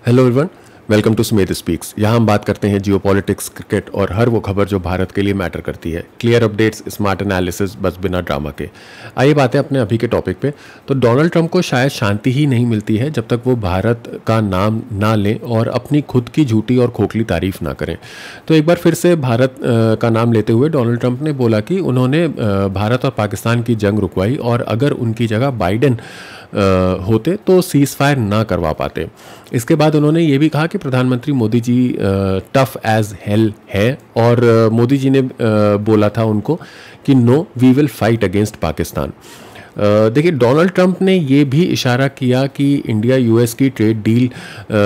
Hello everyone, welcome to Sumedh speaks. यहाँ हम बात करते हैं जियोपॉलिटिक्स, क्रिकेट और हर वो खबर जो भारत के लिए मैटर करती है। क्लियर अपडेट्स, स्मार्ट एनालिसिस, बस बिना ड्रामा के। आइए बातें अपने अभी के टॉपिक पे। तो डोनाल्ड ट्रंप को शायद शांति ही नहीं मिलती है जब तक वो भारत का नाम ना लें और अपनी खुद की झूठी और खोखली तारीफ ना करें। तो एक बार फिर से भारत का नाम लेते हुए डोनाल्ड ट्रंप ने बोला कि उन्होंने भारत और पाकिस्तान की जंग रुकवाई और अगर उनकी जगह बाइडेन होते तो सीज फायर ना करवा पाते। इसके बाद उन्होंने ये भी कहा कि प्रधानमंत्री Modi ji tough as hell है और मोदी जी ने बोला था उनको कि no we will fight against Pakistan. देखिए, डोनाल्ड ट्रंप ने ये भी इशारा किया कि इंडिया यूएस की ट्रेड डील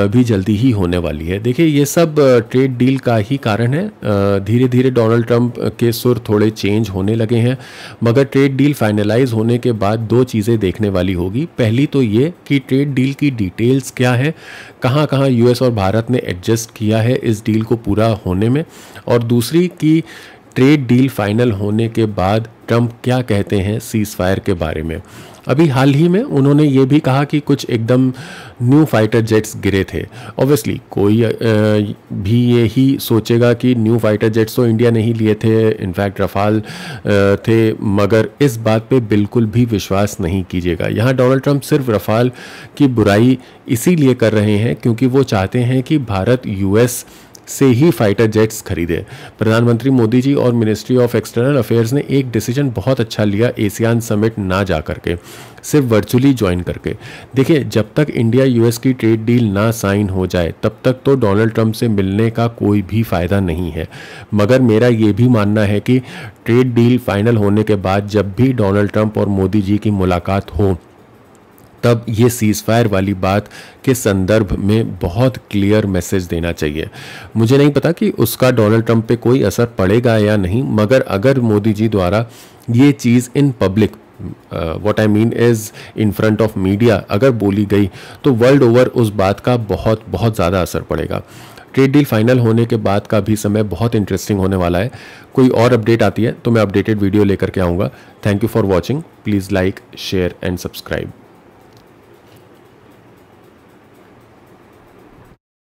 भी जल्दी ही होने वाली है। देखिए, ये सब ट्रेड डील का ही कारण है। धीरे धीरे डोनाल्ड ट्रंप के सुर थोड़े चेंज होने लगे हैं, मगर ट्रेड डील फाइनलाइज होने के बाद दो चीज़ें देखने वाली होगी। पहली तो ये कि ट्रेड डील की डिटेल्स क्या है, कहाँ कहाँ यूएस और भारत ने एडजस्ट किया है इस डील को पूरा होने में, और दूसरी कि ट्रेड डील फाइनल होने के बाद ट्रंप क्या कहते हैं सीज फायर के बारे में। अभी हाल ही में उन्होंने ये भी कहा कि कुछ एकदम न्यू फाइटर जेट्स गिरे थे। ऑब्वियसली कोई भी ये ही सोचेगा कि न्यू फाइटर जेट्स तो इंडिया ने ही लिए थे, इनफैक्ट रफाल थे, मगर इस बात पे बिल्कुल भी विश्वास नहीं कीजिएगा। यहाँ डोनाल्ड ट्रंप सिर्फ रफाल की बुराई इसीलिए कर रहे हैं क्योंकि वो चाहते हैं कि भारत यूएस से ही फाइटर जेट्स खरीदे। प्रधानमंत्री मोदी जी और मिनिस्ट्री ऑफ एक्सटर्नल अफेयर्स ने एक डिसीजन बहुत अच्छा लिया एशियान समिट ना जा करके, सिर्फ वर्चुअली ज्वाइन करके। देखिए, जब तक इंडिया यूएस की ट्रेड डील ना साइन हो जाए तब तक तो डोनाल्ड ट्रंप से मिलने का कोई भी फ़ायदा नहीं है। मगर मेरा ये भी मानना है कि ट्रेड डील फाइनल होने के बाद जब भी डोनाल्ड ट्रंप और मोदी जी की मुलाकात हो तब ये सीज फायर वाली बात के संदर्भ में बहुत क्लियर मैसेज देना चाहिए। मुझे नहीं पता कि उसका डोनाल्ड ट्रंप पे कोई असर पड़ेगा या नहीं, मगर अगर मोदी जी द्वारा ये चीज़ in public, what I mean is in front of media, अगर बोली गई तो वर्ल्ड ओवर उस बात का बहुत बहुत ज़्यादा असर पड़ेगा। ट्रेड डील फाइनल होने के बाद का भी समय बहुत इंटरेस्टिंग होने वाला है। कोई और अपडेट आती है तो मैं अपडेटेड वीडियो लेकर के आऊँगा। Thank you for watching. Please like, share and subscribe.